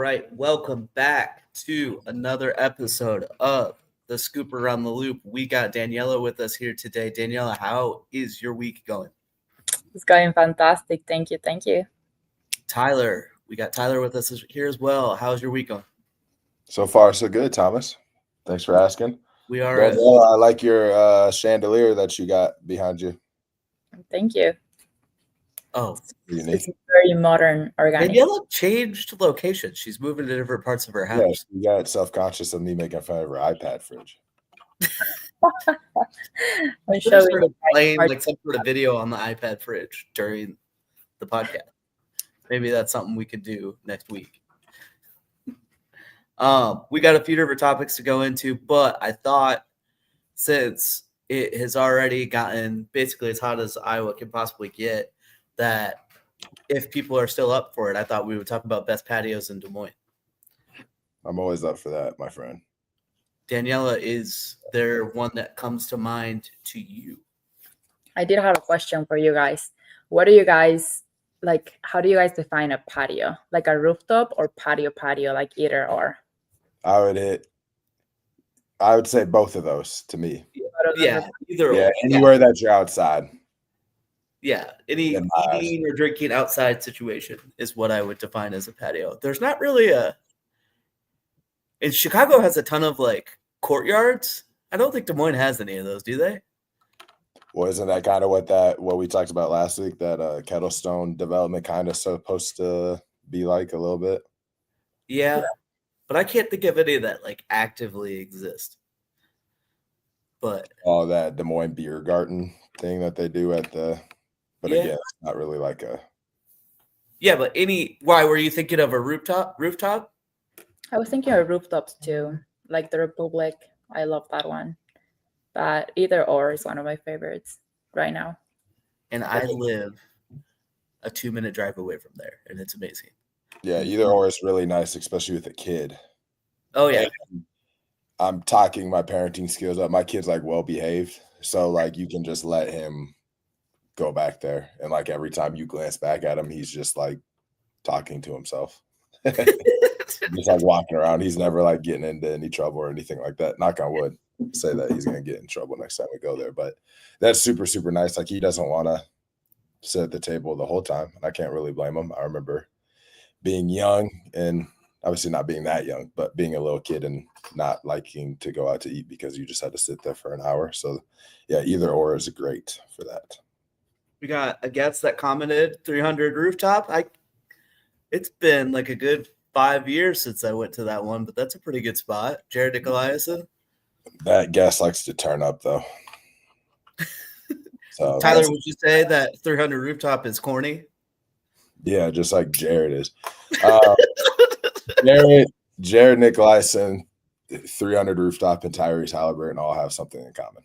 right, welcome back to another episode of the Scoop Around the Loop. We got Daniela with us here today. Daniela, how is your week going? It's going fantastic. Thank you. Thank you. Tyler, we got Tyler with us here as well. How's your week going? So far, so good, Thomas. Thanks for asking. We are. Daniela, I like your chandelier that you got behind you. Thank you. Oh, Unique. It's very modern, organic. Daniela changed location. She's moving to different parts of her house. Yeah, you got self-conscious of me making fun of her iPad fridge. I'm Should have showing started you playing guys like some sort of video on the iPad fridge during the podcast. Maybe that's something we could do next week. We got a few different topics to go into, but I thought since it has already gotten basically as hot as Iowa can possibly get, that if people are still up for it, I thought we would talk about best patios in Des Moines. I'm always up for that, my friend. Daniela, is there one that comes to mind to you? I did have a question for you guys. What do you guys like? How do you guys define a patio? Like a rooftop or patio, like either or? I would say both of those to me. Yeah, either Yeah, or. anywhere that you're outside. Yeah, any In my eyes. eating or drinking outside situation is what I would define as a patio. There's not really in Chicago has a ton of like courtyards. I don't think Des Moines has any of those, do they? Well, isn't that kind of what we talked about last week? That Kettlestone development kind of supposed to be like a little bit. Yeah, but I can't think of any that like actively exist. But that Des Moines beer garden thing that they do at the, but again, it's not really like a. Yeah, but why were you thinking of a rooftop? I was thinking of rooftops too, like the Republic. I love that one. But either or is one of my favorites right now. And I live a 2-minute drive away from there, and it's amazing. Yeah, either or is really nice, especially with a kid. Oh yeah. And I'm talking my parenting skills up. My kid's like well behaved, so like you can just let him go back there, and like every time you glance back at him, he's just like talking to himself. Just like walking around. He's never like getting into any trouble or anything like that. Knock on wood. Say that he's gonna get in trouble next time we go there, but that's super, super nice. Like he doesn't want to sit at the table the whole time, and I can't really blame him. I remember being young, and obviously not being that young, but being a little kid and not liking to go out to eat because you just had to sit there for an hour. So yeah, either or is great for that. We got a guest that commented 300 rooftop. It's been like a good 5 years since I went to that one, but that's a pretty good spot. Jared Nicolaisen. That guest likes to turn up though. So Tyler, would you say that 300 rooftop is corny? Yeah, just like Jared is. Jared Nicolaisen, 300 rooftop, and Tyrese Halliburton all have something in common.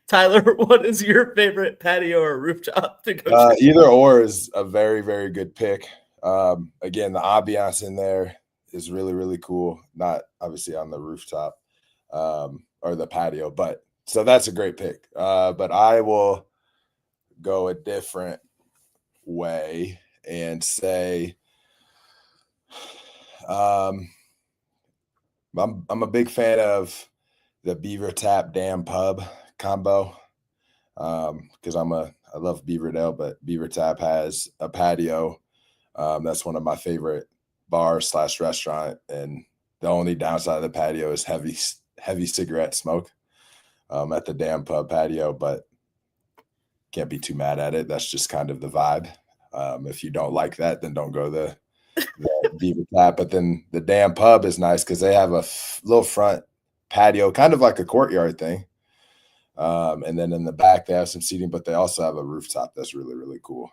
Tyler, what is your favorite patio or rooftop to go to? Either or is a very, very good pick. Again, the ambiance in there is really, really cool. Not obviously on the rooftop or the patio, but so that's a great pick. But I will go a different way and say I'm a big fan of the Beaver Tap Dam Pub combo because I love Beaverdale, but Beaver Tap has a patio. That's one of my favorite bars / restaurant, and the only downside of the patio is heavy cigarette smoke at the Dam Pub patio, but can't be too mad at it. That's just kind of the vibe. If you don't like that, then don't go to the Beaver Tap. But then the Dam Pub is nice because they have a little front patio, kind of like a courtyard thing. And then in the back, they have some seating, but they also have a rooftop that's really, really cool.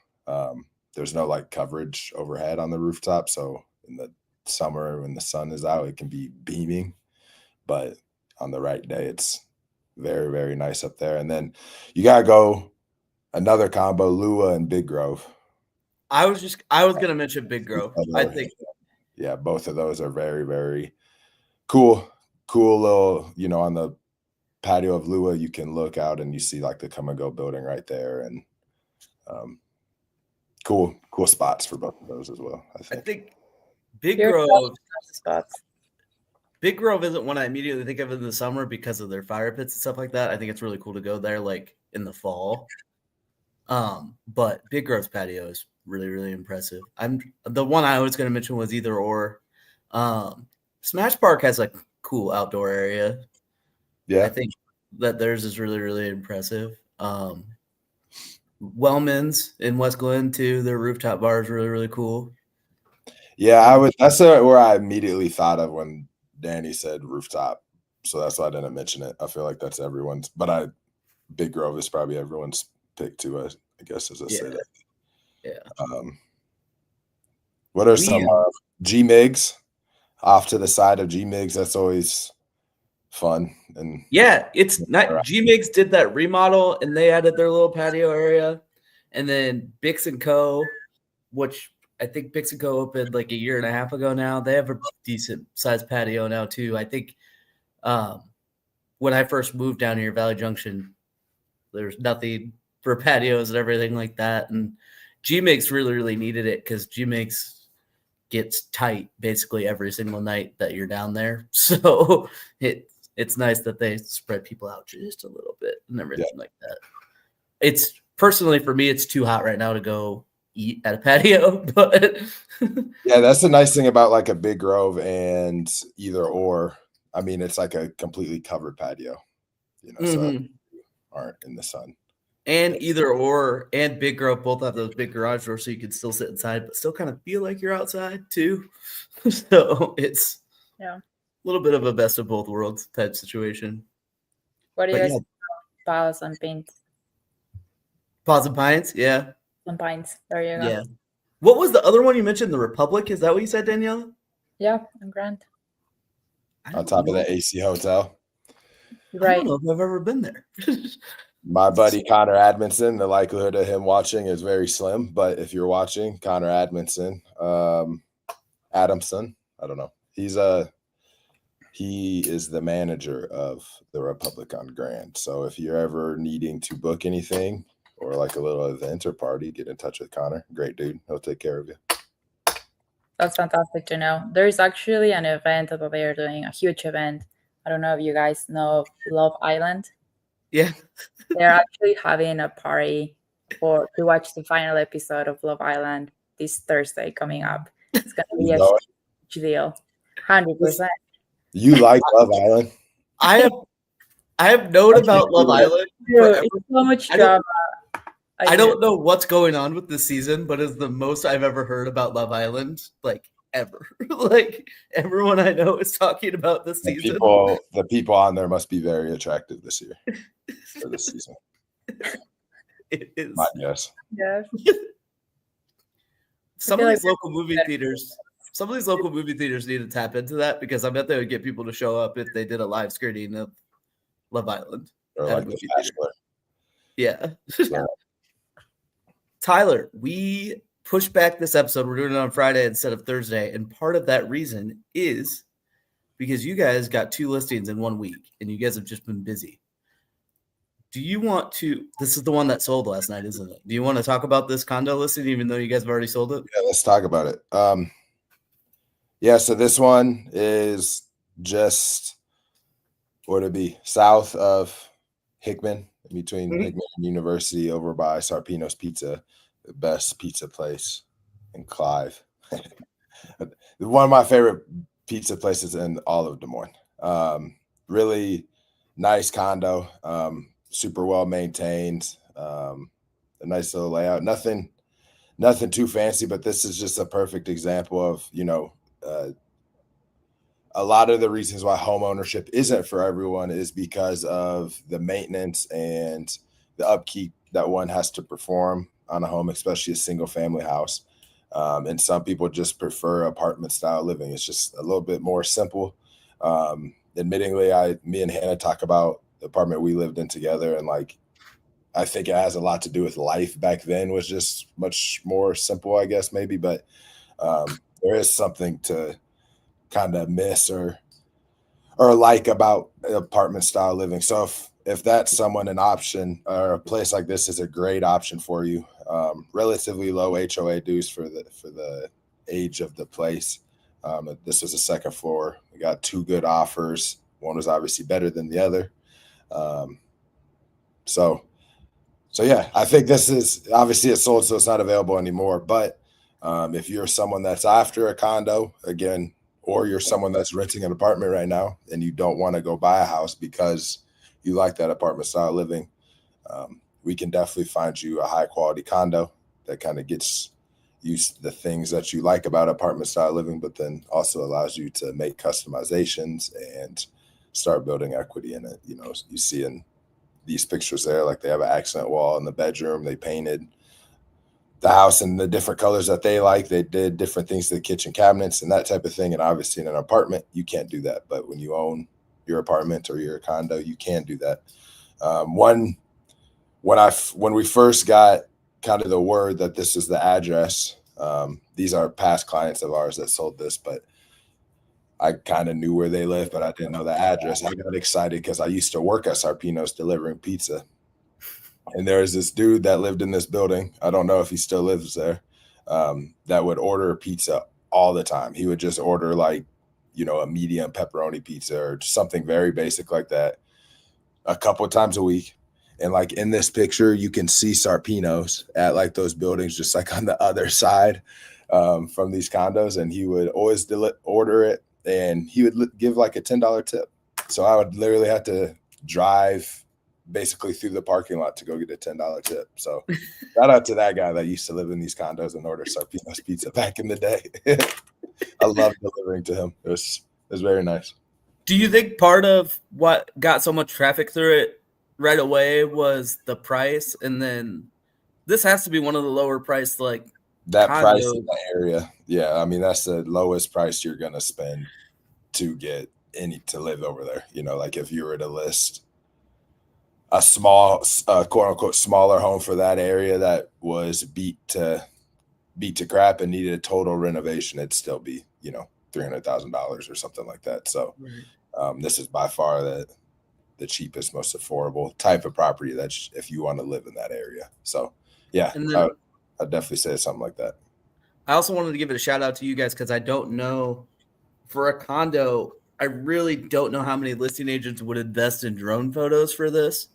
There's no like coverage overhead on the rooftop. So in the summer when the sun is out, it can be beaming. But on the right day, it's very, very nice up there. And then you got to go another combo, Lua and Big Grove. I was going to mention Big Grove. I think. Yeah, both of those are very, very cool little, on the patio of Lua, you can look out and you see like the Come and Go building right there. And cool spots for both of those as well. I think Big Your Grove. spots. Big Grove isn't one I immediately think of in the summer because of their fire pits and stuff like that. I think it's really cool to go there like in the fall. But Big Grove's patio is really, really impressive. The one I was going to mention was either or. Smash Park has a cool outdoor area. Yeah. I think that theirs is really, really impressive. Wellman's in West Glen too. Their rooftop bar is really, really cool. Yeah, that's where I immediately thought of when Danny said rooftop. So that's why I didn't mention it. I feel like that's everyone's, but Big Grove is probably everyone's pick too, I guess, as I say that. Yeah. What are some G Migs off to the side of G Migs? That's always fun. And yeah, it's not G Migs did that remodel and they added their little patio area. And then Bix & Co., which I think Bix & Co. opened like a year and a half ago now. They have a decent sized patio now too. I think when I first moved down here, Valley Junction, there's nothing for patios and everything like that. And G-Mix really, really needed it because G-Mix gets tight basically every single night that you're down there. So it's nice that they spread people out just a little bit and everything like that. It's personally for me, it's too hot right now to go eat at a patio, but yeah, that's the nice thing about like a Big Grove and either or. I mean, it's like a completely covered patio, so you aren't in the sun. And either or and Big Grove both have those big garage doors, so you can still sit inside, but still kind of feel like you're outside too. So it's a little bit of a best of both worlds type situation. What do you guys think about Palos and Pines? Paws and Pines, yeah. And Pines. There you go. Yeah. What was the other one you mentioned? The Republic? Is that what you said, Danielle? Yeah, and Grant. On top of the AC hotel. Right. I don't know if I've ever been there. My buddy Connor Admonson, the likelihood of him watching is very slim. But if you're watching, Connor Admonson, Adamson, I don't know. He is the manager of the Republic on Grand. So if you're ever needing to book anything or like a little event or party, get in touch with Connor. Great dude. He'll take care of you. That's fantastic to know. There's actually an event that they are doing, a huge event. I don't know if you guys know Love Island. Yeah. They're actually having a party to watch the final episode of Love Island this Thursday coming up. It's going to be a huge deal. 100%. You like Love Island? I have known about Love Island. It's so much drama. I don't know what's going on with this season, but it's the most I've ever heard about Love Island, like ever. Like everyone I know is talking about this season. The people on there must be very attractive this year for this season. It is. My guess. Yes. Some of these local movie theaters need to tap into that because I bet they would get people to show up if they did a live screening of Love Island. Or like The Bachelor. Yeah. Tyler, we pushed back this episode. We're doing it on Friday instead of Thursday. And part of that reason is because you guys got 2 listings in 1 week and you guys have just been busy. Do you want to – this is the one that sold last night, isn't it? Do you want to talk about this condo listing even though you guys have already sold it? Yeah, let's talk about it. Yeah, so this one is just – what would it be? South of Hickman, in between Hickman and University, over by Sarpino's Pizza, the best pizza place in Clive. One of my favorite pizza places in all of Des Moines. Really nice condo, super well maintained, a nice little layout. Nothing too fancy, but this is just a perfect example of, a lot of the reasons why home ownership isn't for everyone is because of the maintenance and the upkeep that one has to perform on a home, especially a single family house. And some people just prefer apartment style living. It's just a little bit more simple. Admittingly, me and Hannah talk about the apartment we lived in together. And I think it has a lot to do with life back then was just much more simple, I guess, maybe. But there is something to kind of miss or like about apartment style living. So if that's an option or a place like this is a great option for you, relatively low HOA dues for the age of the place. This was a second floor. We got 2 good offers. One was obviously better than the other. So yeah, I think this is obviously it's sold, so it's not available anymore. But if you're someone that's after a condo again, or you're someone that's renting an apartment right now and you don't want to go buy a house because you like that apartment style living, we can definitely find you a high quality condo that kind of gets you the things that you like about apartment style living, but then also allows you to make customizations and start building equity in it. You know, you see in these pictures there, like they have an accent wall in the bedroom. They painted the house in the different colors that they like. They did different things to the kitchen cabinets and that type of thing. And obviously in an apartment, you can't do that. But when you own your apartment or your condo, you can do that. When we first got kind of the word that this is the address, these are past clients of ours that sold this, but I kind of knew where they lived, but I didn't know the address. I got excited because I used to work at Sarpino's delivering pizza. And there was this dude that lived in this building. I don't know if he still lives there, that would order pizza all the time. He would just order like, you know, a medium pepperoni pizza or something very basic like that a couple of times a week. And like in this picture, you can see Sarpino's at like those buildings, just like on the other side from these condos. And he would always order it and he would give like a $10 tip. So I would literally have to drive basically through the parking lot to go get a $10 tip. So shout out to that guy that used to live in these condos and order Sarpino's pizza back in the day. I love delivering to him. It was very nice. Do you think part of what got so much traffic through it right away was the price? And then this has to be one of the lower priced, like, that condos. Price in the area. Yeah. I mean, that's the lowest price you're going to spend to get to live over there. You know, like if you were to list a small, quote unquote, smaller home for that area that was beat to crap and needed a total renovation, it'd still be, you know, $300,000 or something like that. So this is by far the cheapest, most affordable type of property that's if you want to live in that area. So yeah, I'd definitely say something like that. I also wanted to give it a shout out to you guys because I don't know, for a condo, I really don't know how many listing agents would invest in drone photos for this.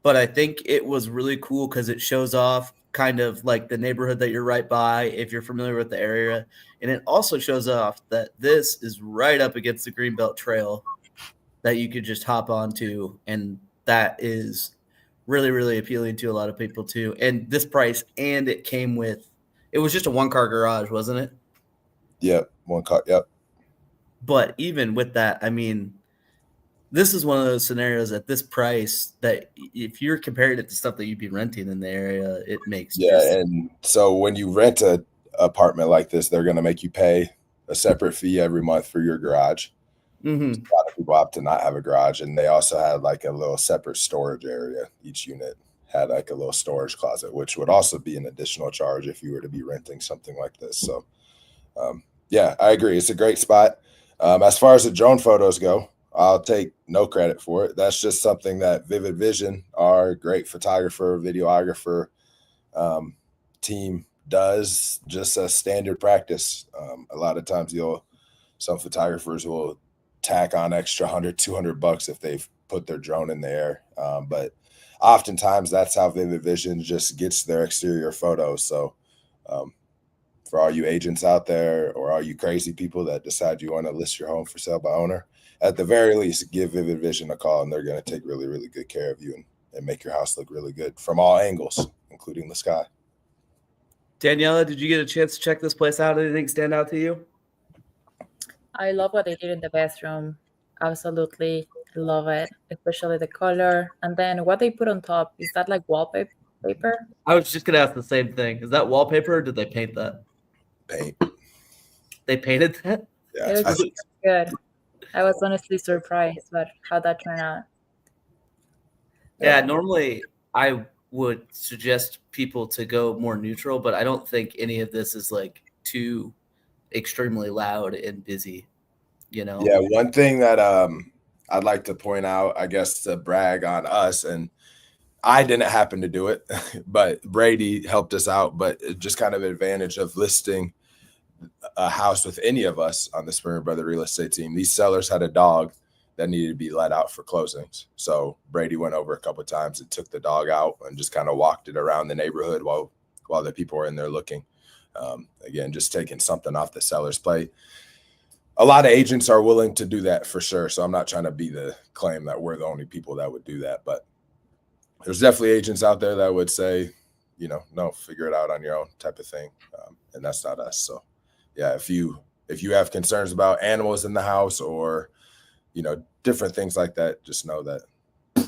But I think it was really cool because it shows off kind of like the neighborhood that you're right by, if you're familiar with the area. And it also shows off that this is right up against the Greenbelt Trail that you could just hop onto. And that is really, really appealing to a lot of people too. And this price, and it came with, it was just a 1-car garage, wasn't it? Yep. 1 car. Yep. But even with that, I mean, this is one of those scenarios at this price that if you're comparing it to stuff that you'd be renting in the area, it makes And so when you rent a apartment like this, they're going to make you pay a separate fee every month for your garage. Mm-hmm. A lot of people opt to not have a garage, and they also had like a little separate storage area. Each unit had like a little storage closet, which would also be an additional charge if you were to be renting something like this. So yeah, I agree. It's a great spot. As far as the drone photos go, I'll take no credit for it. That's just something that Vivid Vision, our great photographer, videographer team, does just a standard practice. A lot of times some photographers will tack on extra $100-$200 if they've put their drone in the air. But oftentimes that's how Vivid Vision just gets their exterior photos. So for all you agents out there or all you crazy people that decide you want to list your home for sale by owner, at the very least, give Vivid Vision a call, and they're going to take really, really good care of you and make your house look really good from all angles, including the sky. Daniela, did you get a chance to check this place out? Anything stand out to you? I love what they did in the bathroom. Absolutely love it, especially the color. And then what they put on top, is that like wallpaper? I was just going to ask the same thing. Is that wallpaper or did they paint that? Paint. They painted that? Yeah, It was good. I was honestly surprised about how that turned out. Yeah, normally I would suggest people to go more neutral, but I don't think any of this is like too extremely loud and busy, you know? Yeah, one thing that I'd like to point out, I guess, to brag on us, and I didn't happen to do it, but Brady helped us out. But just kind of advantage of listing a house with any of us on the Springer Brother real estate team. These sellers had a dog that needed to be let out for closings. So Brady went over a couple of times and took the dog out and just kind of walked it around the neighborhood while the people were in there looking. Again, just taking something off the seller's plate. A lot of agents are willing to do that for sure. So I'm not trying to be the claim that we're the only people that would do that, but there's definitely agents out there that would say, no, figure it out on your own type of thing. And that's not us. So yeah, if you have concerns about animals in the house or, different things like that, just know that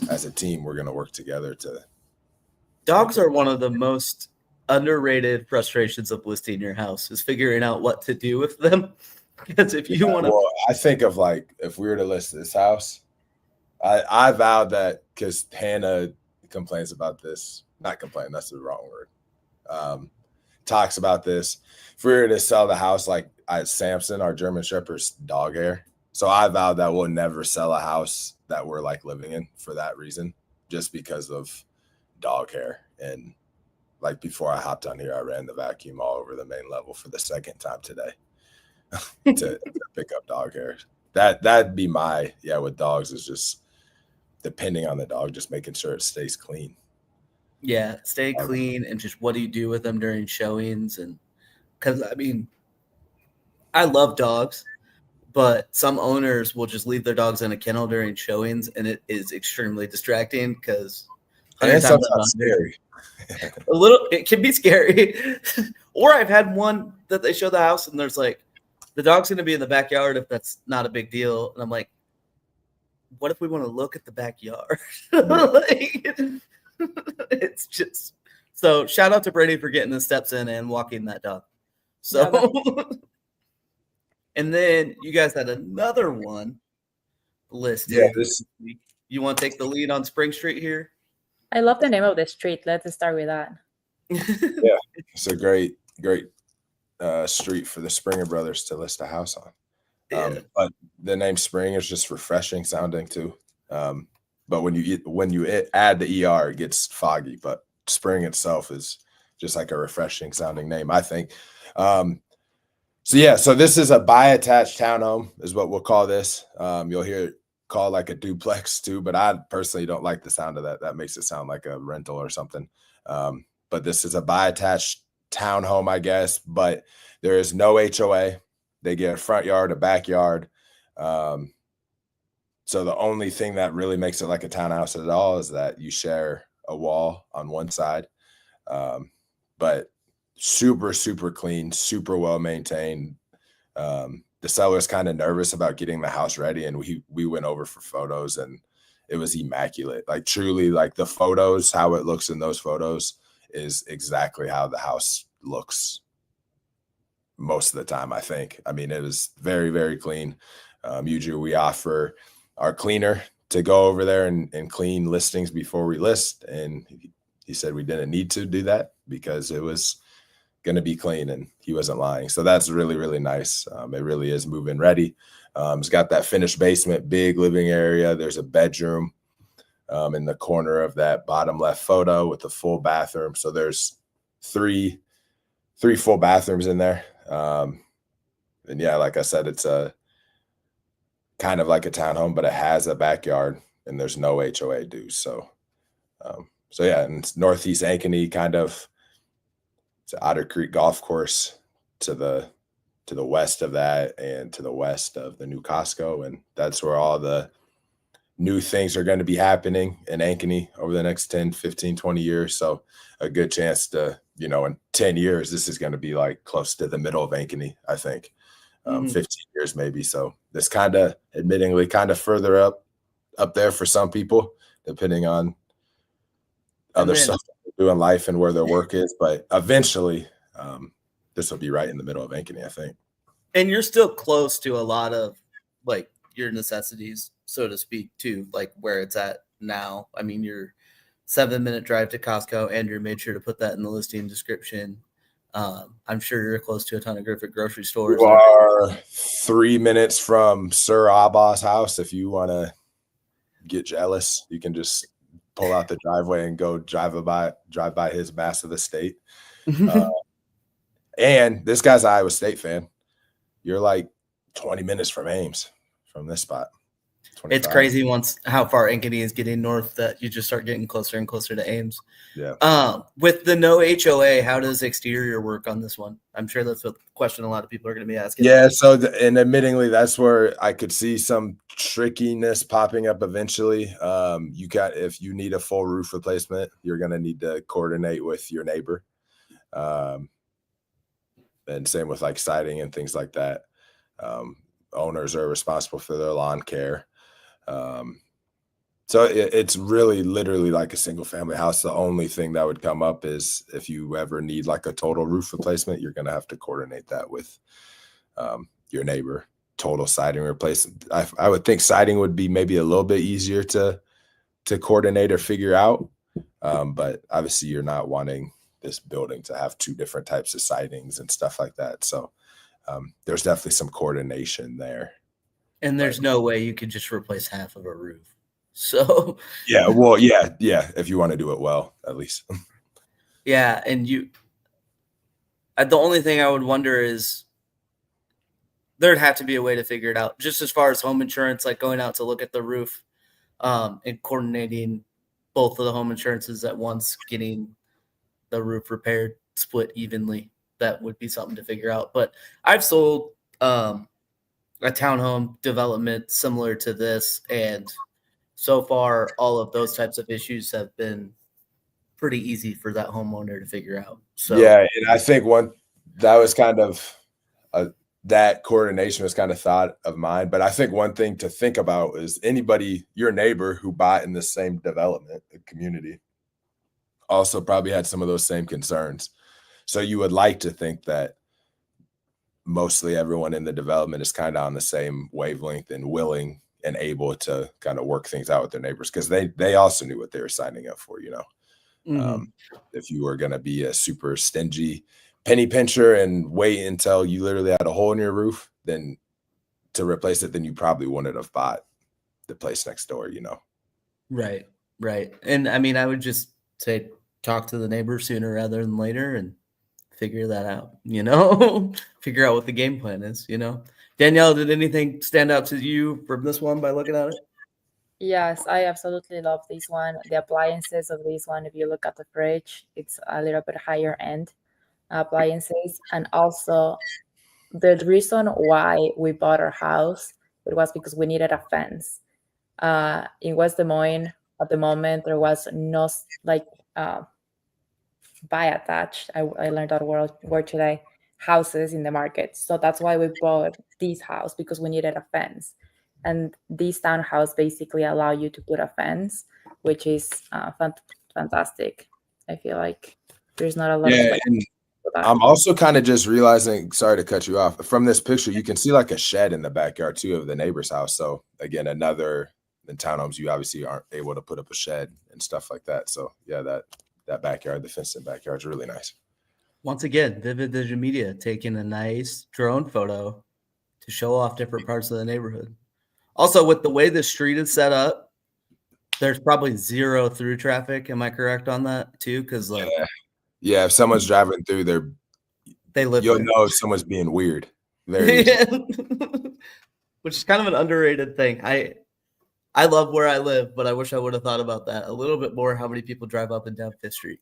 as a team, we're going to work together to. Dogs are one of the most underrated frustrations of listing your house, is figuring out what to do with them. Because if you want to, well, I think of like, if we were to list this house, I vowed that, because Hannah complains about this, not complain, that's the wrong word. Talks about this. If we were to sell the house, like Samson, our German Shepherd's dog hair. So I vowed that we'll never sell a house that we're like living in for that reason, just because of dog hair. And like before I hopped on here, I ran the vacuum all over the main level for the second time today to pick up dog hair. That'd be my, with dogs, is just depending on the dog, just making sure it stays clean. Yeah, stay clean, and just what do you do with them during showings? And because I love dogs, but some owners will just leave their dogs in a kennel during showings, and it is extremely distracting because sometimes scary. It can be scary. Or I've had one that they show the house and there's like, the dog's going to be in the backyard if that's not a big deal. And I'm like, what if we want to look at the backyard? It's just, so shout out to Brady for getting the steps in and walking that dog. So, and then you guys had another one listed. Yeah, you want to take the lead on Spring Street here? I love the name of the street. Let's start with that. Yeah, it's a great street for the Springer Brothers to list a house on. But the name Spring is just refreshing sounding too. But when you add the ER, it gets foggy. But Spring itself is just like a refreshing sounding name, I think. So this is a bi-attached townhome, is what we'll call this. You'll hear it called like a duplex too, but I personally don't like the sound of that. That makes it sound like a rental or something. But this is a bi-attached townhome, I guess, but there is no HOA. They get a front yard, a backyard. So the only thing that really makes it like a townhouse at all is that you share a wall on one side. But super, super clean, super well maintained. The seller's kind of nervous about getting the house ready, and we went over for photos, and it was immaculate. Like truly, like the photos, how it looks in those photos is exactly how the house looks most of the time, I think. I mean, it was very, very clean. Usually we offer our cleaner to go over there and clean listings before we list. And he said we didn't need to do that because it was going to be clean, and he wasn't lying. So that's really, really nice. It really is move-in ready. It's got that finished basement, big living area. There's a bedroom in the corner of that bottom left photo with the full bathroom. So there's three full bathrooms in there. And yeah, like I said, it's a kind of like a townhome, but it has a backyard and there's no HOA dues. So yeah, and it's Northeast Ankeny, kind of. It's Otter Creek Golf Course to the west of that, and to the west of the new Costco. And that's where all the new things are going to be happening in Ankeny over the next 10, 15, 20 years. So a good chance to, in 10 years, this is going to be like close to the middle of Ankeny, I think. 15 years maybe. So this kind of admittingly kind of further up there for some people, depending on other stuff they do in life and where their work is. But eventually this will be right in the middle of Ankeny, I think. And you're still close to a lot of like your necessities, so to speak, too, like where it's at now. I mean, you're 7-minute drive to Costco, and you made sure to put that in the listing description. I'm sure you're close to a ton of Griffith grocery stores. You are 3 minutes from Sir Abba's house. If you want to get jealous, you can just pull out the driveway and go drive by his massive estate. And this guy's an Iowa State fan. You're like 20 minutes from Ames from this spot. 25. It's crazy once how far Ankeny is getting north that you just start getting closer and closer to Ames. Yeah. With the no HOA, how does exterior work on this one? I'm sure that's a question a lot of people are going to be asking. Yeah. So, and admittingly, that's where I could see some trickiness popping up eventually. If you need a full roof replacement, you're going to need to coordinate with your neighbor. And same with like siding and things like that. Owners are responsible for their lawn care. So it's really literally like a single family house. The only thing that would come up is if you ever need like a total roof replacement, you're going to have to coordinate that with your neighbor. Total siding replacement. I would think siding would be maybe a little bit easier to coordinate or figure out. But obviously you're not wanting this building to have two different types of sidings and stuff like that. So there's definitely some coordination there. And there's no way you could just replace half of a roof. So yeah, well, yeah. If you want to do it well, at least. Yeah, and the only thing I would wonder is there'd have to be a way to figure it out. Just as far as home insurance, like going out to look at the roof, and coordinating both of the home insurances at once, getting the roof repaired, split evenly. That would be something to figure out. But I've sold a townhome development similar to this, and so far all of those types of issues have been pretty easy for that homeowner to figure out. So yeah, and I think that was kind of that coordination was kind of thought of mine. But I think one thing to think about is your neighbor who bought in the same development community also probably had some of those same concerns. So you would like to think that mostly everyone in the development is kind of on the same wavelength and willing and able to kind of work things out with their neighbors, because they also knew what they were signing up for, If you were going to be a super stingy penny pincher and wait until you literally had a hole in your roof, then to replace it, then you probably wouldn't have bought the place next door, Right. And I mean, I would just say talk to the neighbor sooner rather than later and figure that out, figure out what the game plan is, Danielle, did anything stand out to you from this one by looking at it? Yes, I absolutely love this one. The appliances of this one, if you look at the fridge, it's a little bit higher end appliances. And also the reason why we bought our house, it was because we needed a fence. In West Des Moines at the moment, there was no buy attached. I learned that word today. Houses in the market. So that's why we bought this house, because we needed a fence. And these townhouse basically allow you to put a fence, which is fantastic. I feel like there's not a lot of I'm also kind of just realizing, sorry to cut you off, from this picture, you can see like a shed in the backyard too of the neighbor's house. So again, in townhomes, you obviously aren't able to put up a shed and stuff like that. So yeah, that backyard, the fenced-in backyard is really nice. Once again, Vivid Vision Media taking a nice drone photo to show off different parts of the neighborhood. Also, with the way the street is set up, there's probably zero through traffic. Am I correct on that too? Because if someone's driving through you'll know if someone's being weird. Very which is kind of an underrated thing. I love where I live, but I wish I would have thought about that a little bit more. How many people drive up and down Fifth Street?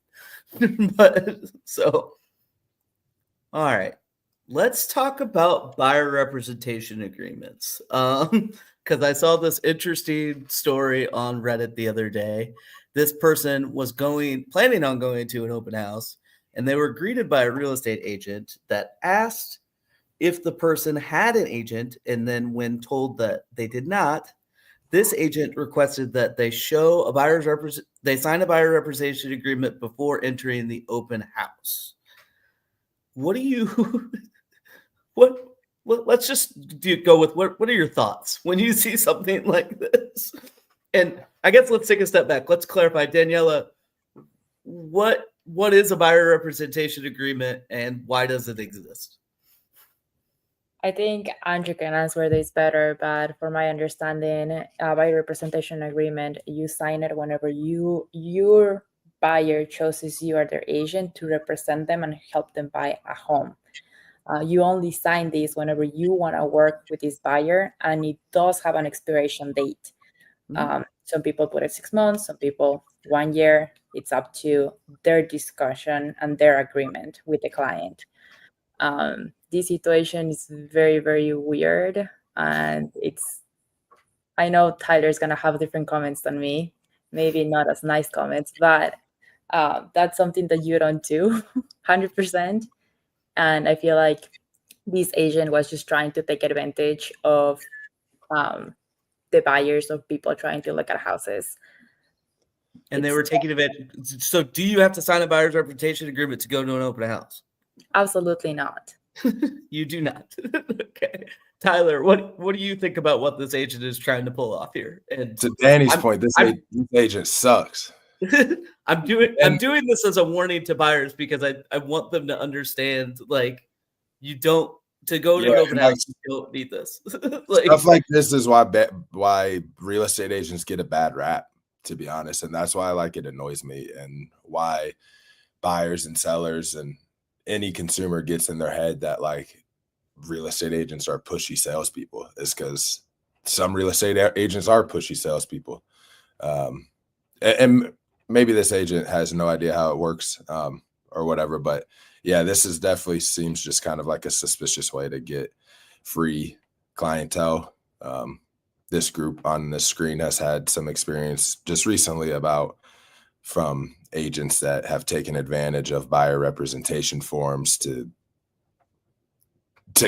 All right, let's talk about buyer representation agreements. Because I saw this interesting story on Reddit the other day. This person was planning on going to an open house, and they were greeted by a real estate agent that asked if the person had an agent, and then when told that they did not, this agent requested that they show they sign a buyer representation agreement before entering the open house. Let's just go with what are your thoughts when you see something like this? And I guess let's take a step back. Let's clarify, Daniela, what is a buyer representation agreement and why does it exist? I think Andrew can answer this better, but for my understanding, by representation agreement, you sign it whenever your buyer chooses you or their agent to represent them and help them buy a home. You only sign this whenever you want to work with this buyer, and it does have an expiration date. Some people put it 6 months, some people 1 year. It's up to their discussion and their agreement with the client. This situation is very, very weird, and I know Tyler's gonna have different comments than me, maybe not as nice comments, but that's something that you don't do 100%. And I feel like this agent was just trying to take advantage of the buyers, of people trying to look at houses. And they were taking advantage. So do you have to sign a buyer's representation agreement to go to an open house? Absolutely not. You do not. Okay. Tyler, what do you think about what this agent is trying to pull off here? And to Danny's point, this agent sucks. I'm doing this as a warning to buyers because I want them to understand, like, you don't to go to an open house, you don't need this. Stuff like this is why real estate agents get a bad rap, to be honest, and that's why it annoys me, and why buyers and sellers and any consumer gets in their head that real estate agents are pushy salespeople, is because some real estate agents are pushy salespeople. And maybe this agent has no idea how it works or whatever, but yeah, this is definitely seems just kind of like a suspicious way to get free clientele. This group on this screen has had some experience just recently from agents that have taken advantage of buyer representation forms to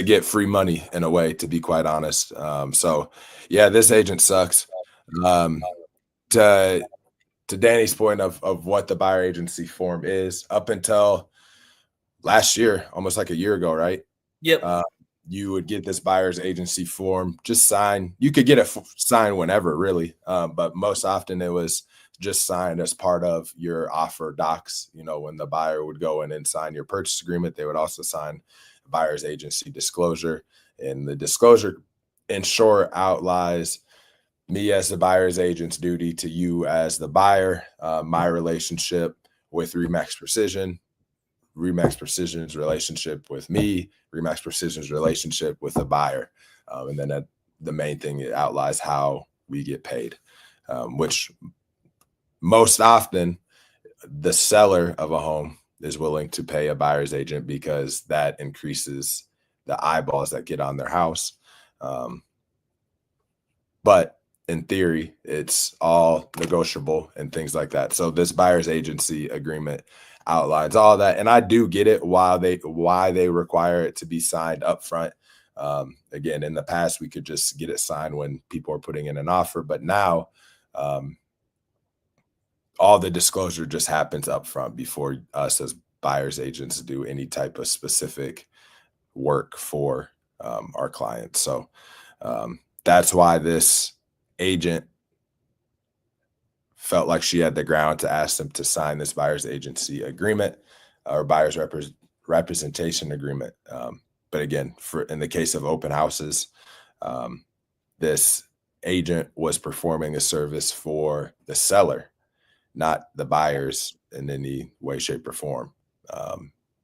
get free money, in a way, to be quite honest. So yeah, this agent sucks. To Danny's point of what the buyer agency form is, up until last year, almost like a year ago, right? Yep. You would get this buyer's agency form, just sign. You could get it signed whenever, really. But most often it was just signed as part of your offer docs. When the buyer would go in and sign your purchase agreement, they would also sign buyer's agency disclosure. And the disclosure, in short, outlines me as the buyer's agent's duty to you as the buyer, my relationship with Remax Precision, Remax Precision's relationship with me, Remax Precision's relationship with the buyer. And then the main thing, it outlines how we get paid, which most often the seller of a home is willing to pay a buyer's agent because that increases the eyeballs that get on their house. But in theory, it's all negotiable and things like that. So this buyer's agency agreement outlines all that. And I do get it why they require it to be signed up front. Again, in the past, we could just get it signed when people are putting in an offer. But now all the disclosure just happens up front before us as buyer's agents do any type of specific work for our clients. So that's why this agent felt like she had the ground to ask them to sign this buyer's agency agreement or buyer's representation agreement. But again, in the case of open houses, this agent was performing a service for the seller, not the buyers in any way, shape, or form.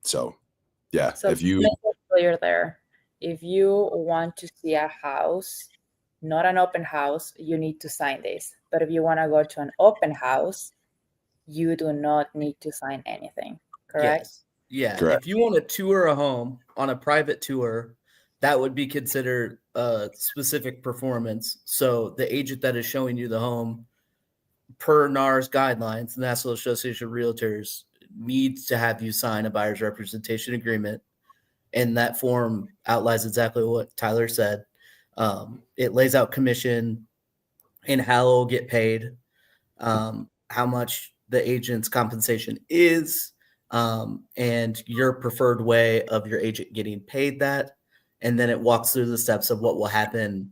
So if you make it clear there, if you want to see a house, not an open house, you need to sign this. But if you want to go to an open house, you do not need to sign anything. Correct? Yes. Yeah. Correct. If you want to tour a home on a private tour, that would be considered a specific performance. So the agent that is showing you the home, per NAR's guidelines, the National Association of Realtors, needs to have you sign a buyer's representation agreement. And that form outlines exactly what Tyler said. It lays out commission and how it'll get paid, how much the agent's compensation is, and your preferred way of your agent getting paid that. And then it walks through the steps of what will happen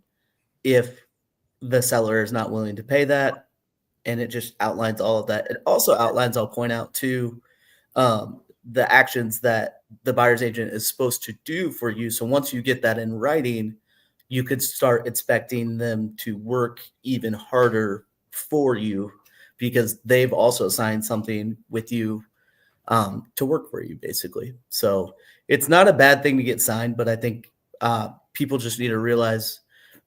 if the seller is not willing to pay that. And it just outlines all of that. It also outlines, I'll point out too, the actions that the buyer's agent is supposed to do for you. So once you get that in writing, you could start expecting them to work even harder for you because they've also signed something with you to work for you, basically. So it's not a bad thing to get signed, but I think people just need to realize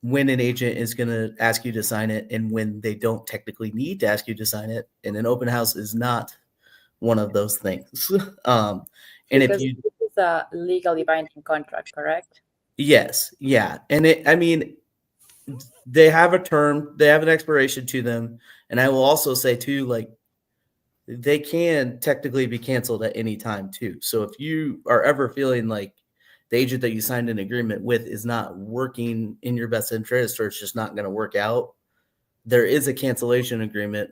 when an agent is going to ask you to sign it and when they don't technically need to ask you to sign it. And an open house is not one of those things. And Because if you, this is a legally binding contract, correct? yes, yeah. And I mean, they have a term, they have an expiration to them. And I will also say too, like, they can technically be canceled at any time too. So if you are ever feeling like the agent that you signed an agreement with is not working in your best interest or it's just not going to work out, there is a cancellation agreement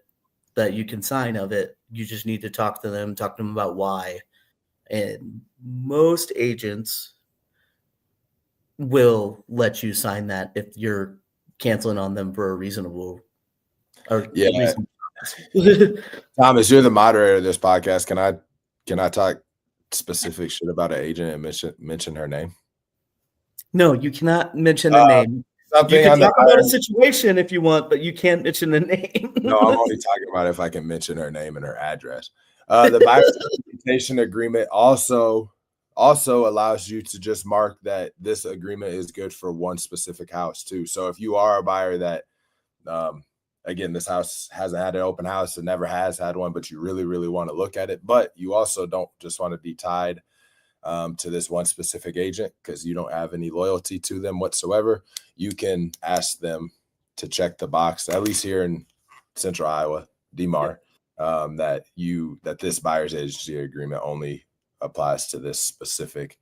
that you can sign of it. You just need to talk to them about why. And most agents will let you sign that if you're canceling on them for a reasonable or Yeah. reasonable. Thomas, you're the moderator of this podcast. Can I talk specific shit about an agent and mention her name? No, you cannot mention a name. Something You can on the talk about a situation if you want, but you can't mention a name. No, I'm only talking about if I can mention her name and her address. The buyer's representation agreement also allows you to just mark that this agreement is good for one specific house too. So if you are a buyer that, again, this house hasn't had an open house and never has had one, but you really, really want to look at it, but you also don't just want to be tied to this one specific agent because you don't have any loyalty to them whatsoever, you can ask them to check the box, at least here in Central Iowa, DMAR, that this buyer's agency agreement only applies to this specific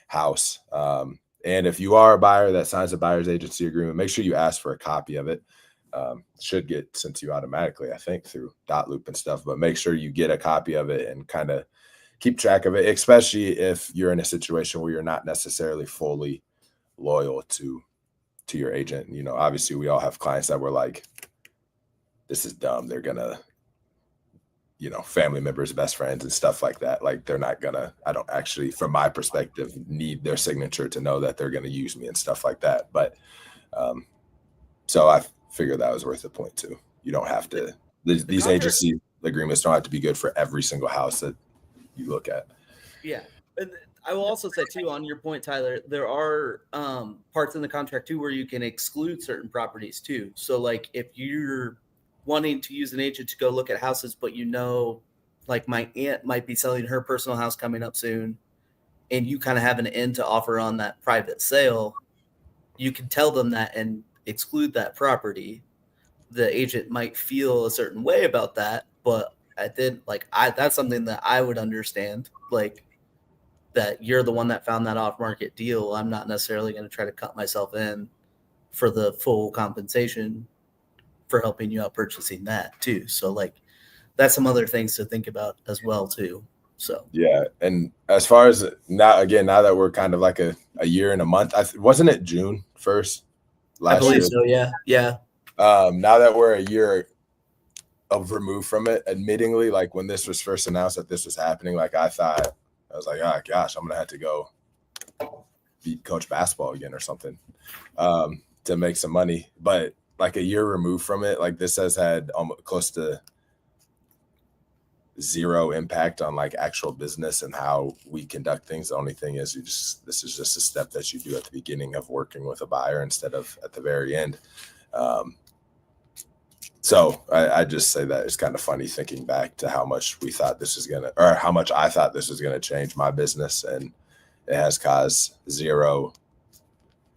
house. And if you are a buyer that signs a buyer's agency agreement, make sure you ask for a copy of it. Should get sent to you automatically, I think, through dot loop and stuff, but make sure you get a copy of it and kind of keep track of it, especially if you're in a situation where you're not necessarily fully loyal to your agent. You know, obviously we all have clients that were like, this is dumb. They're gonna, family members, best friends and stuff like that. Like they're not gonna, I don't actually, from my perspective, need their signature to know that they're gonna use me and stuff like that. But so I figured that was worth a point too. You don't have to, these agency agreements don't have to be good for every single house that you look at. Yeah. And I will also say too, on your point, Tyler, there are parts in the contract too where you can exclude certain properties too. So like if you're wanting to use an agent to go look at houses, but like my aunt might be selling her personal house coming up soon, and you kind of have an end to offer on that private sale, you can tell them that and exclude that property. The agent might feel a certain way about that, but that's something that I would understand, like that you're the one that found that off market deal. I'm not necessarily going to try to cut myself in for the full compensation for helping you out purchasing that too. So like that's some other things to think about as well too. So yeah. And as far as now that we're kind of like a year and a month, wasn't it June 1st last I believe year? so. Yeah. Now that we're a year of remove from it, admittingly, like when this was first announced that this was happening, like I was like, oh gosh, I'm gonna have to go coach basketball again or something to make some money. But like a year removed from it, like this has had almost close to zero impact on like actual business and how we conduct things. The only thing is this is just a step that you do at the beginning of working with a buyer instead of at the very end. So I just say that it's kind of funny thinking back to how much we thought this is or how much I thought this was gonna change my business, and it has caused zero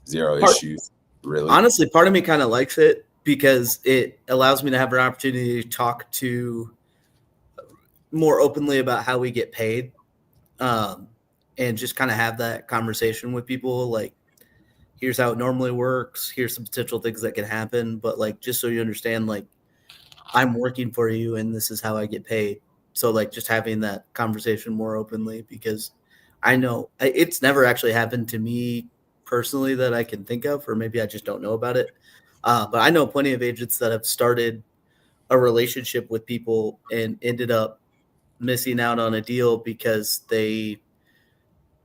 issues. Really, honestly, part of me kind of likes it because it allows me to have an opportunity to talk to more openly about how we get paid, and just kind of have that conversation with people. Like, here's how it normally works. Here's some potential things that can happen. But like, just so you understand, like, I'm working for you and this is how I get paid. So like just having that conversation more openly, because I know it's never actually happened to me personally that I can think of, or maybe I just don't know about it. But I know plenty of agents that have started a relationship with people and ended up missing out on a deal because they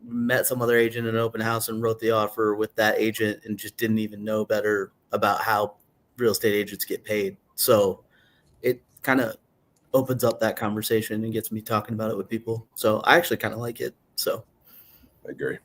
met some other agent in an open house and wrote the offer with that agent and just didn't even know better about how real estate agents get paid. So it kind of opens up that conversation and gets me talking about it with people. So I actually kind of like it. So I agree.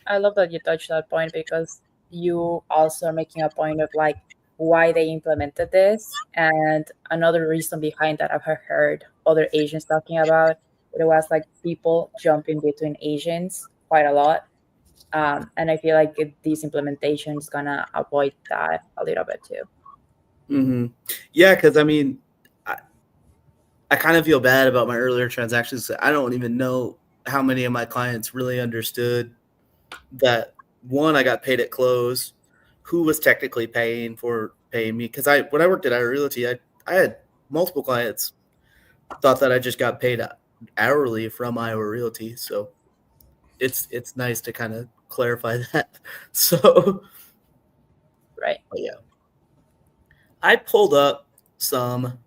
I love that you touched that point because you also are making a point of like why they implemented this. And another reason behind that I've heard other agents talking about it was like people jumping between agents quite a lot. And I feel like this implementation is gonna avoid that a little bit too. Yeah, because I mean, I kind of feel bad about my earlier transactions. I don't even know how many of my clients really understood that, one, I got paid at close, who was technically paying me. Because when I worked at Iowa Realty, I had multiple clients thought that I just got paid hourly from Iowa Realty. So it's nice to kind of clarify that. So Right. yeah, I pulled up some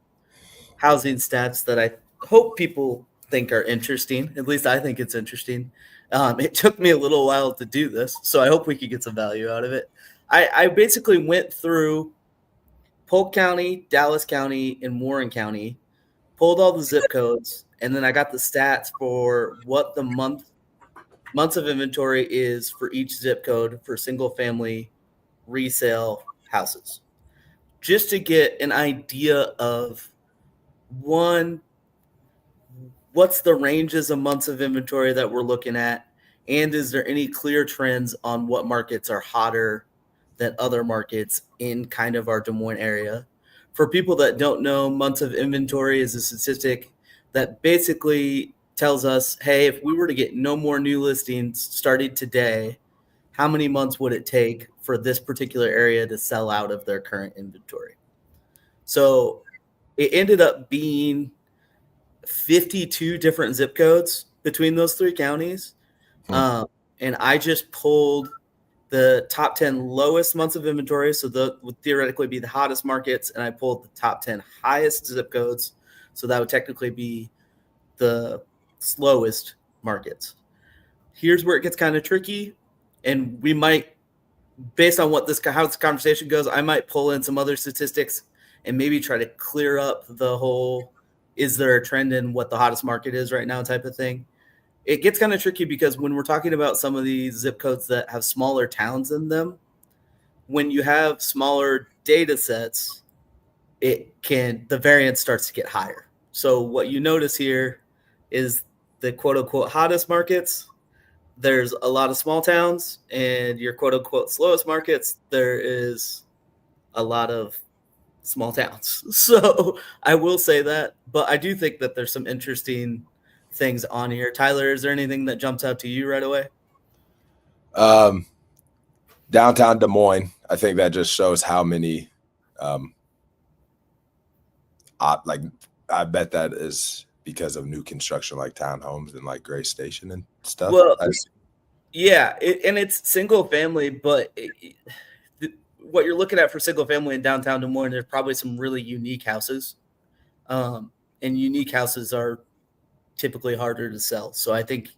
housing stats that I hope people think are interesting. At least I think it's interesting. It took me a little while to do this, so I hope we could get some value out of it. I basically went through Polk County, Dallas County, and Warren County, pulled all the zip codes, and then I got the stats for what the months of inventory is for each zip code for single family resale houses, just to get an idea of, one, what's the ranges of months of inventory that we're looking at, and is there any clear trends on what markets are hotter than other markets in kind of our Des Moines area. For people that don't know, months of inventory is a statistic that basically tells us, hey, if we were to get no more new listings starting today, how many months would it take for this particular area to sell out of their current inventory? So it ended up being 52 different zip codes between those three counties. And I just pulled the top 10 lowest months of inventory. So that would theoretically be the hottest markets. And I pulled the top 10 highest zip codes. So that would technically be the slowest markets. Here's where it gets kind of tricky. And we might, based on how this conversation goes, I might pull in some other statistics and maybe try to clear up the whole, is there a trend in what the hottest market is right now type of thing. It gets kind of tricky because when we're talking about some of these zip codes that have smaller towns in them, when you have smaller data sets, the variance starts to get higher. So what you notice here is the quote unquote hottest markets, there's a lot of small towns, and your quote unquote slowest markets, there is a lot of small towns. So I will say that, but I do think that there's some interesting things on here. Tyler, is there anything that jumps out to you right away? Downtown Des Moines, I think that just shows how many, I bet that is because of new construction, like townhomes and like Gray Station and stuff. Well, yeah, and it's single family, but what you're looking at for single family in downtown Des Moines, there's probably some really unique houses, and unique houses are typically harder to sell. So I think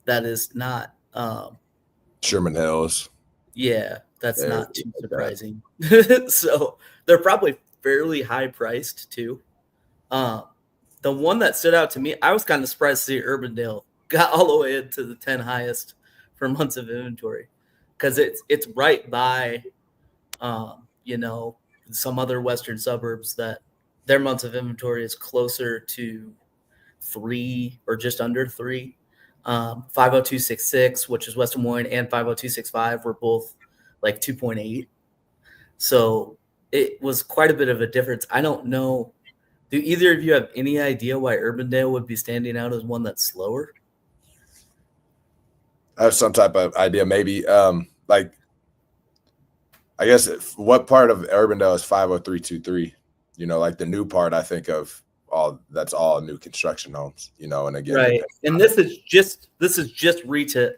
that is not Sherman Hills. Yeah, that's not too surprising. So they're probably fairly high priced too. The one that stood out to me, I was kind of surprised to see Urbandale got all the way into the 10 highest for months of inventory, because it's right by some other western suburbs that their months of inventory is closer to 3 or just under 3. 50266, which is West Des Moines, and 50265 were both like 2.8. So it was quite a bit of a difference. I don't know. Do either of you have any idea why Urbandale would be standing out as one that's slower? I have some type of idea, maybe. Like, I guess what part of Urbandale is 50323? Like the new part, I think of that's all new construction homes, and again, right. And this is just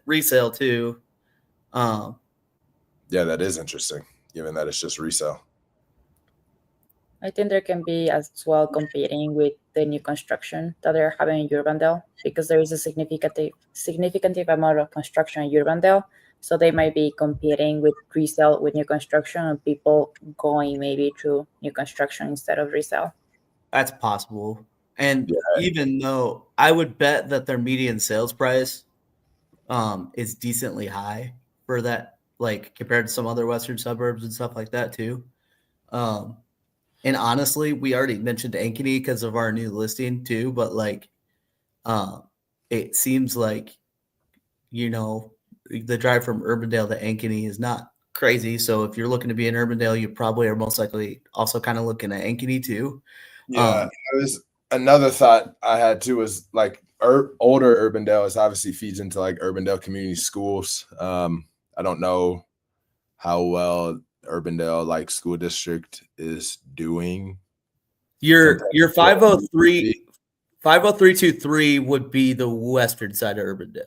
resale too. Yeah, that is interesting, given that it's just resale. I think there can be as well competing with the new construction that they're having in Urbandale, because there is a significant amount of construction in Urbandale. So they might be competing with resale with new construction, and people going maybe through new construction instead of resale. That's possible. And Yeah. even though I would bet that their median sales price is decently high for that, like compared to some other western suburbs and stuff like that too. And honestly, we already mentioned Ankeny because of our new listing too, but like it seems like, you know, the drive from Urbandale to Ankeny is not crazy. So if you're looking to be in Urbandale, you probably are most likely also kind of looking at Ankeny too. Yeah, it was another thought I had too was like older Urbandale is obviously feeds into like Urbandale community schools. I don't know how well Urbandale like school district is doing. Your compared to what it 503 used to be. 50323 would be the western side of Urbandale.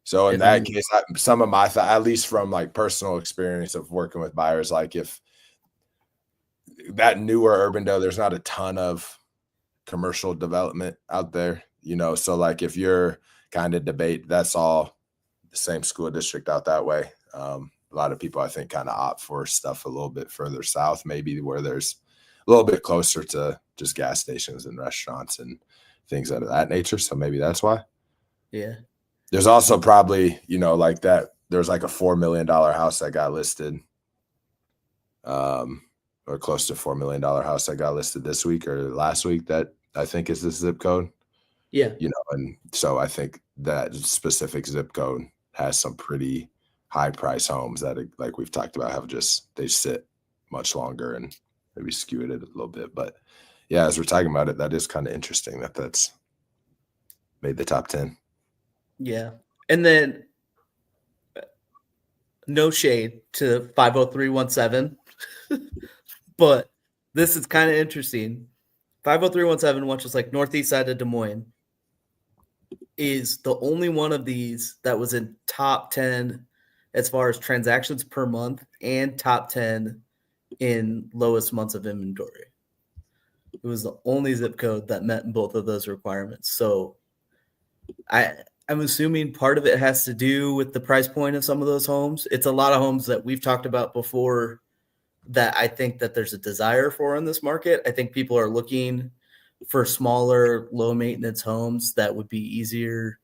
So in If that you- case, some of my thought, at least from like personal experience of working with buyers, like if that newer Urbandale, there's not a ton of commercial development out there, you know. So like if you're kind of debate, that's all the same school district out that way. A lot of people I think kind of opt for stuff a little bit further south, maybe where there's a little bit closer to just gas stations and restaurants and things of that nature. So maybe that's why. Yeah. There's also probably, you know, like that there's like a $4 million house that got listed. Or close to $4 million house that got listed this week or last week that I think is the zip code. Yeah. You know, and so I think that specific zip code has some pretty high price homes that, like we've talked about, have just they sit much longer and maybe skewed it a little bit. But yeah, as we're talking about it, that is kind of interesting that that's made the top 10. Yeah. And then no shade to 50317, but this is kind of interesting. 50317, which is like northeast side of Des Moines, is the only one of these that was in top 10 as far as transactions per month and top 10 in lowest months of inventory. It was the only zip code that met both of those requirements. So I'm assuming part of it has to do with the price point of some of those homes. It's a lot of homes that we've talked about before that I think that there's a desire for in this market. I think people are looking for smaller, low maintenance homes that would be easier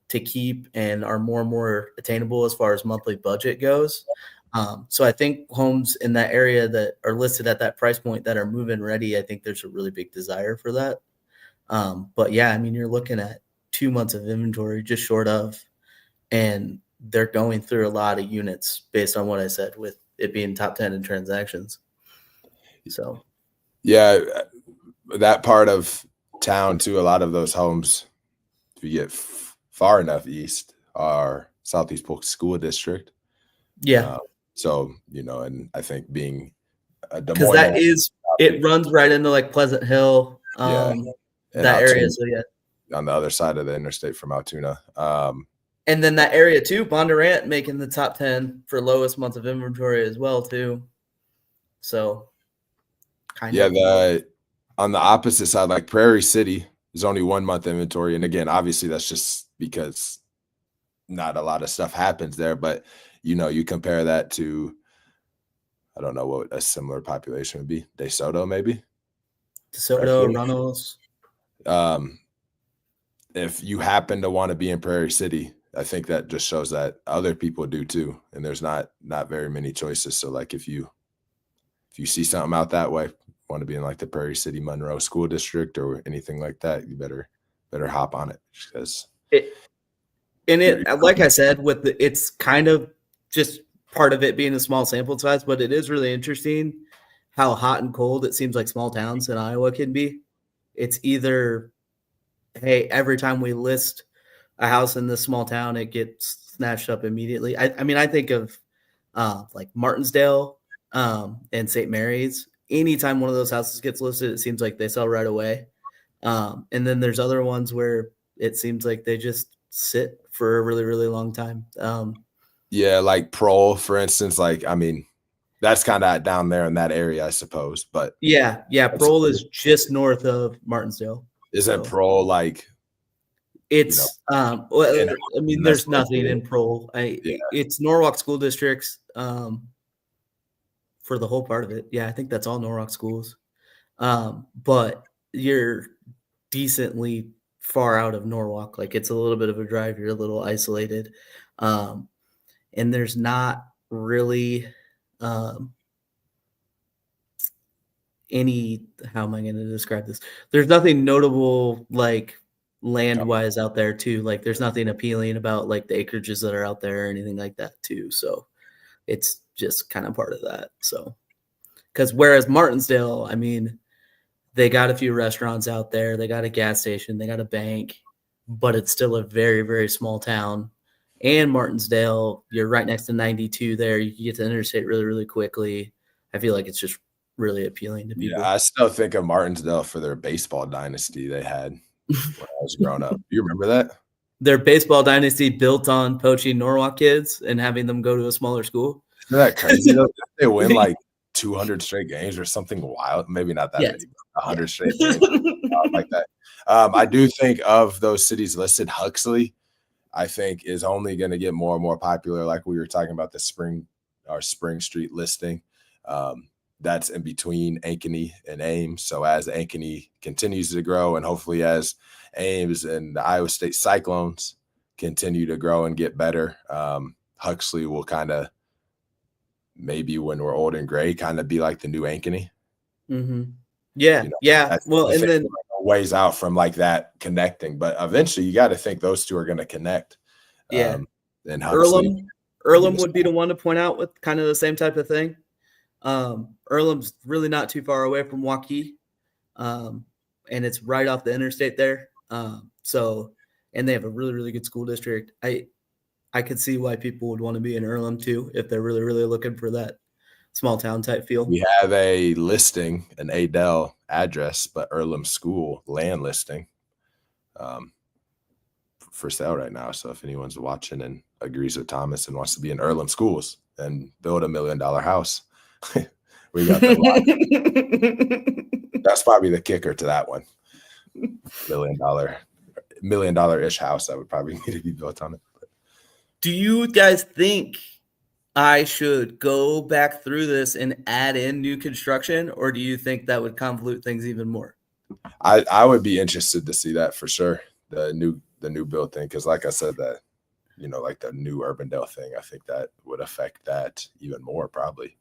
to keep and are more and more attainable as far as monthly budget goes. So I think homes in that area that are listed at that price point that are move-in ready, I think there's a really big desire for that. But yeah, I mean, you're looking at 2 months of inventory, just short of, and they're going through a lot of units based on what I said with it being top 10 in transactions. So Yeah, that part of town too, a lot of those homes, if you get far enough east, are Southeast Polk School District. yeah, So, you know, and I think being a Des because Moines, it runs right into like Pleasant Hill, yeah, and that area. Altoona, So yeah, on the other side of the interstate from Altoona. and then that area too, Bondurant making the top 10 for lowest months of inventory as well too. So kind Yeah, of on the opposite side, like Prairie City is only 1 month inventory. And again, obviously that's just because not a lot of stuff happens there, but you know, you compare that to, I don't know what a similar population would be. DeSoto, maybe. DeSoto, Runnels. If you happen to want to be in Prairie City, I think that just shows that other people do too. And there's not very many choices. So like if you see something out that way, want to be in like the Prairie City Monroe School District or anything like that, you better hop on it because Like I said, it's kind of just part of it being a small sample size, but it is really interesting how hot and cold it seems like small towns in Iowa can be. It's either, hey, every time we list a house in this small town, it gets snatched up immediately. I mean, I think of like Martinsdale and St. Mary's. Anytime one of those houses gets listed, it seems like they sell right away. And then there's other ones where it seems like they just sit for a really, really long time. yeah, like Prole, for instance, like, I mean, That's kind of down there in that area, I suppose. But Yeah. Prohl is just north of Martinsdale. Isn't Prohl like? It's well, I mean, there's nothing in Prohl. It's Norwalk school districts for the whole part of it. Yeah, I think that's all Norwalk schools. But you're decently far out of Norwalk. Like, it's a little bit of a drive. You're a little isolated. And there's not really any, how am I going to describe this? There's nothing notable like land wise out there too. Like, there's nothing appealing about like the acreages that are out there or anything like that too. So it's just kind of part of that. So, because whereas Martinsdale, I mean, they got a few restaurants out there, they got a gas station, they got a bank, but it's still a very, very small town. And Martinsdale, you're right next to 92 there. You can get to the interstate really, really quickly. I feel like it's just really appealing to people. Yeah, I still think of Martinsdale for their baseball dynasty they had when I was growing up. You remember that? Their baseball dynasty built on poaching Norwalk kids and having them go to a smaller school. Isn't that crazy though? They win like 200 straight games or something wild. Maybe not that many, but 100 straight games like that. I do think of those cities listed, Huxley, I think, is only going to get more and more popular. Like we were talking about the Spring Street listing. That's in between Ankeny and Ames. So as Ankeny continues to grow, and hopefully as Ames and the Iowa State Cyclones continue to grow and get better, Huxley will kind of, maybe when we're old and gray, kind of be like the new Ankeny. Mm-hmm. Yeah, Well, and then ways out from like that connecting, but eventually you got to think those two are going to connect. Yeah, and Earlham would be the one to point out with kind of the same type of thing. Earlham's really not too far away from Waukee, and it's right off the interstate there. So, and they have a really, really good school district. I could see why people would want to be in Earlham too, if they're really, really looking for that small town type feel. We have a listing, an Adel address, but Earlham School land listing for sale right now. So if anyone's watching and agrees with Thomas and wants to be in Earlham Schools and build $1 million house, we got the That's probably the kicker to that one. $1 million-ish house that would probably need to be built on it. Do you guys think I should go back through this and add in new construction, or do you think that would convolute things even more? I would be interested to see that for sure. The new build thing, because like I said, that like the new Urbandale thing, I think that would affect that even more probably.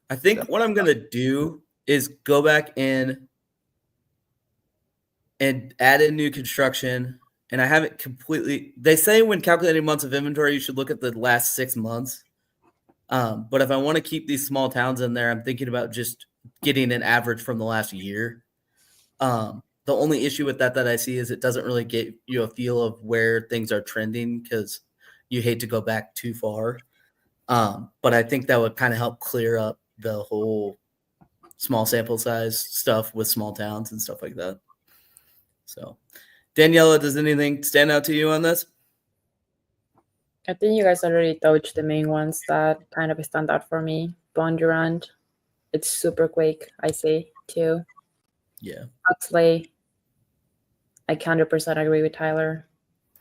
I think what I'm gonna do is go back in and add in new construction. And I haven't completely. They say when calculating months of inventory, you should look at the last 6 months. But if I want to keep these small towns in there, I'm thinking about just getting an average from the last year. The only issue with that I see is it doesn't really get you a feel of where things are trending because you hate to go back too far. But I think that would kind of help clear up the whole small sample size stuff with small towns and stuff like that. So, Daniela, does anything stand out to you on this? I think you guys already touched the main ones that kind of stand out for me. Bondurant, it's super quick, I say, too. Yeah. Huxley, I 100% agree with Tyler.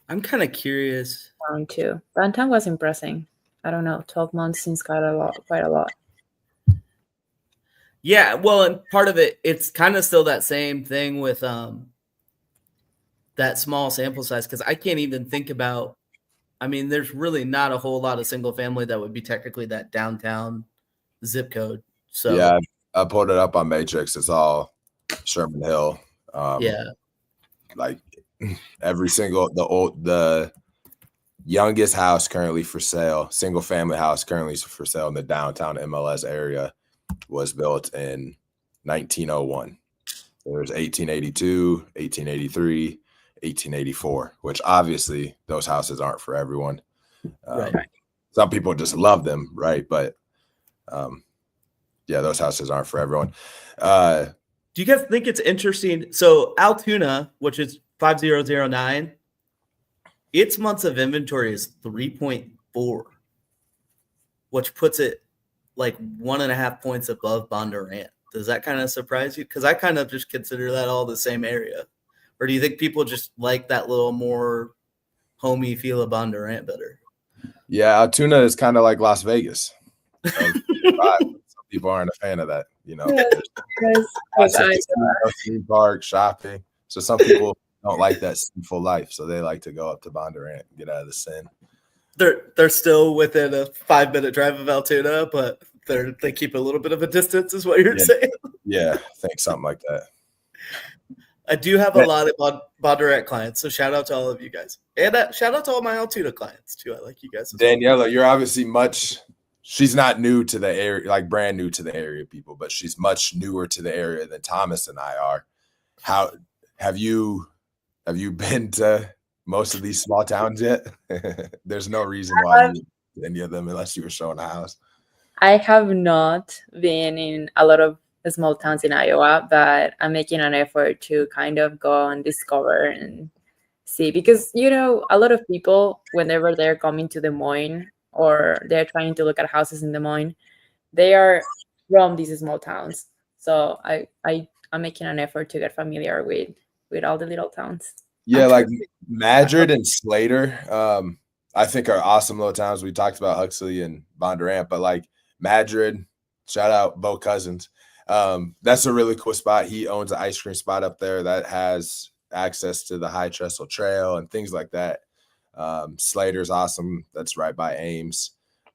I'm kind of curious. Downtown, too. Downtown was impressing. I don't know, 12 months seems quite a lot. Yeah, well, and part of it, it's kind of still that same thing with that small sample size, because I can't even think about, I mean, there's really not a whole lot of single family that would be technically that downtown zip code. So yeah, I pulled it up on Matrix. It's all Sherman Hill. Like every single, the youngest house currently for sale, single family house currently for sale in the downtown MLS area was built in 1901. There's 1882, 1883, 1884, which obviously those houses aren't for everyone. Right. Some people just love them, right? But yeah, those houses aren't for everyone. Do you guys think it's interesting? So Altoona, which is 5009, its months of inventory is 3.4, which puts it like 1.5 points above Bondurant. Does that kind of surprise you? Because I kind of just consider that all the same area. Or do you think people just like that little more homey feel of Bondurant better? Yeah, Altoona is kind of like Las Vegas. Some people aren't a fan of that, you know. Theme park, shopping. So some people don't like that sinful life, so they like to go up to Bondurant and get out of the sin. They're still within a 5-minute drive of Altoona, but they keep a little bit of a distance, is what you're saying. Yeah, I think something like that. I do have a lot of Bondurant clients, so shout out to all of you guys, and shout out to all my Altoona clients too. I like you guys. Daniela, you're obviously she's not new to the area, like brand new to the area, people, but she's much newer to the area than Thomas and I are. How have you been to most of these small towns yet? There's no reason why you need any of them unless you were showing a house. I have not been in a lot of small towns in Iowa, but I'm making an effort to kind of go and discover and see, because, you know, a lot of people, whenever they're coming to Des Moines or they're trying to look at houses in Des Moines, they are from these small towns. So I'm making an effort to get familiar with all the little towns. Yeah, like Madrid and Slater, I think are awesome little towns. We talked about Huxley and Bondurant, but like Madrid, shout out Bo Cousins. That's a really cool spot. He owns an ice cream spot up there that has access to the High Trestle Trail and things like that. Slater's awesome. That's right by Ames.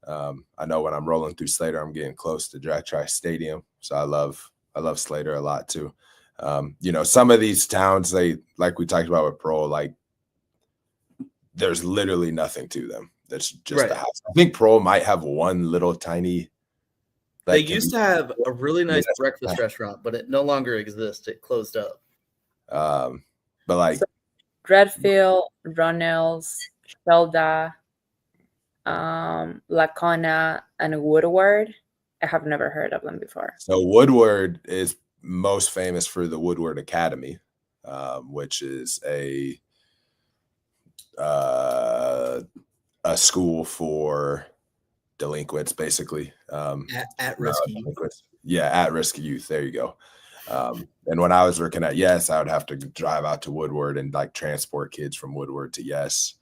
I know when I'm rolling through Slater, I'm getting close to Jack Trice Stadium. So I love Slater a lot too. You know, some of these towns, they, like we talked about with Pearl, like there's literally nothing to them. That's just the house. I think Pearl might have one little tiny. They used to have a really nice breakfast restaurant, but it no longer exists. It closed up. But like Redfield, Runnels, Shelda, Lacona, and Woodward. I have never heard of them before. So Woodward is most famous for the Woodward Academy, which is a school for delinquents, basically. At-risk youth. Yeah, at-risk youth. There you go. And when I was working at Yes, I would have to drive out to Woodward and like transport kids from Woodward to Yes.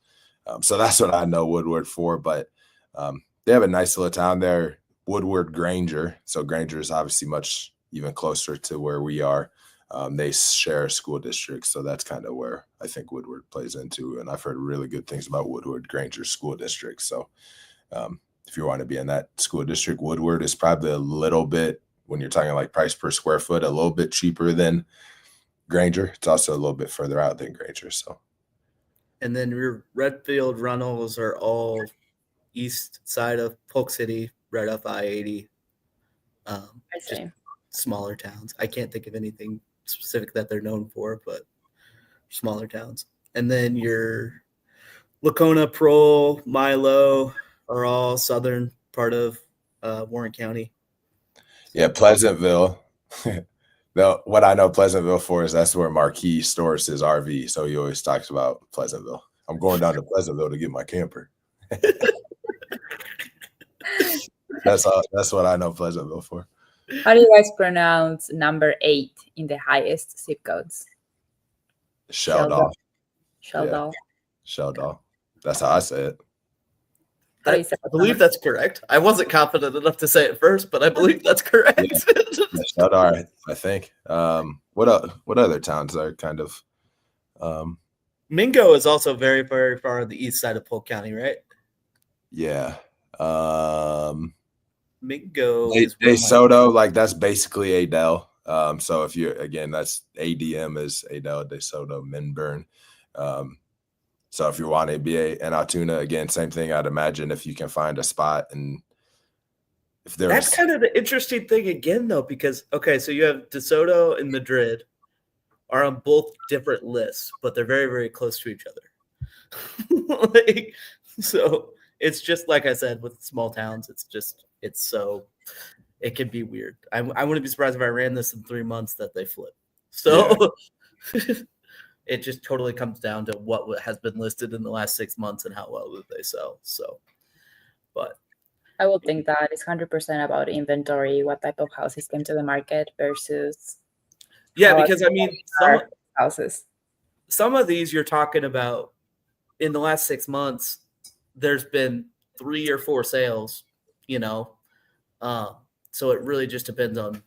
So that's what I know Woodward for. But they have a nice little town there, Woodward Granger. So Granger is obviously much even closer to where we are. They share a school district, so that's kind of where I think Woodward plays into. And I've heard really good things about Woodward Granger School District. So if you want to be in that school district, Woodward is probably a little bit, when you're talking like price per square foot, a little bit cheaper than Granger. It's also a little bit further out than Granger. So, and then your Redfield, Runnels are all east side of Polk City, right off I-80. I see. Just smaller towns. I can't think of anything specific that they're known for, but smaller towns. And then your Lacona, Prohl, Milo are all southern part of Warren County. Yeah, Pleasantville. What I know Pleasantville for is that's where Marquis stores his RV. So he always talks about Pleasantville. I'm going down to Pleasantville to get my camper. That's what I know Pleasantville for. How do you guys pronounce number 8 in the highest zip codes? Sheldon. Sheldon. Sheldon. That's how I say it. I believe that's correct. I wasn't confident enough to say it first, but I believe that's correct. Yeah, Sheldon, I think. What other towns are kind of? Mingo is also very, very far on the east side of Polk County, right? Yeah. Mingo DeSoto, like that's basically Adel. So if you that's ADM is Adel, DeSoto, Minburn. So if you want to be in Altoona, again, same thing. I'd imagine if you can find a spot, and if there's that's kind of the interesting thing again, though, because so you have DeSoto and Madrid are on both different lists, but they're very, very close to each other. So it's just like I said with small towns, it can be weird. I wouldn't be surprised if I ran this in 3 months that they flip. So it just totally comes down to what has been listed in the last 6 months and how well did they sell. So, but I would think that it's 100% about inventory, what type of houses came to the market versus Yeah, how because I mean, are houses. some of these you're talking about in the last 6 months, there's been 3 or 4 sales, you know. So it really just depends on,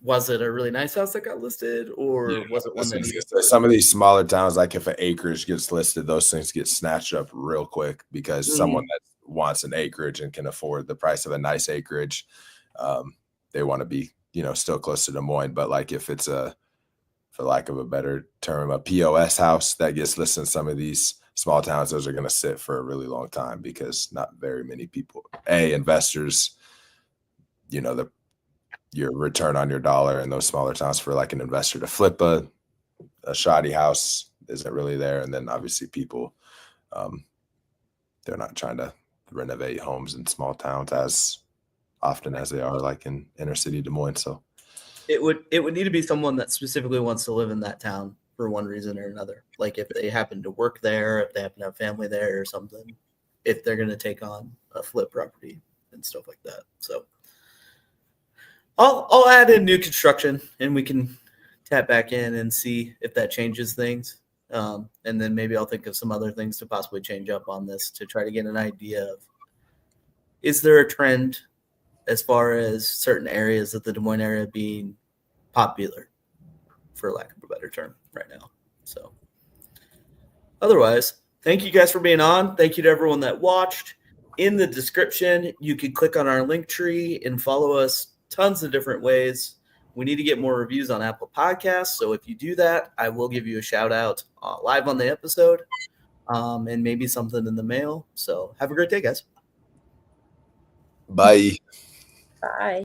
was it a really nice house that got listed, or was it one that needed? Some of these smaller towns, like if an acreage gets listed, those things get snatched up real quick because someone that wants an acreage and can afford the price of a nice acreage, they want to be, still close to Des Moines. But like if it's for lack of a better term, a POS house that gets listed in some of these small towns, those are going to sit for a really long time because not very many people, investors, your return on your dollar in those smaller towns for like an investor to flip a shoddy house isn't really there. And then obviously people, they're not trying to renovate homes in small towns as often as they are like in inner city Des Moines. So it would need to be someone that specifically wants to live in that town for one reason or another. Like if they happen to work there, if they happen to have family there or something, if they're going to take on a flip property and stuff like that. So I'll add in new construction and we can tap back in and see if that changes things. And then maybe I'll think of some other things to possibly change up on this to try to get an idea of, is there a trend as far as certain areas of the Des Moines area being popular, for lack of a better term, right now. So otherwise, thank you guys for being on. Thank you to everyone that watched. In the description, you can click on our link tree and follow us tons of different ways. We need to get more reviews on Apple Podcasts. So if you do that, I will give you a shout out live on the episode and maybe something in the mail. So have a great day, guys. bye. Bye.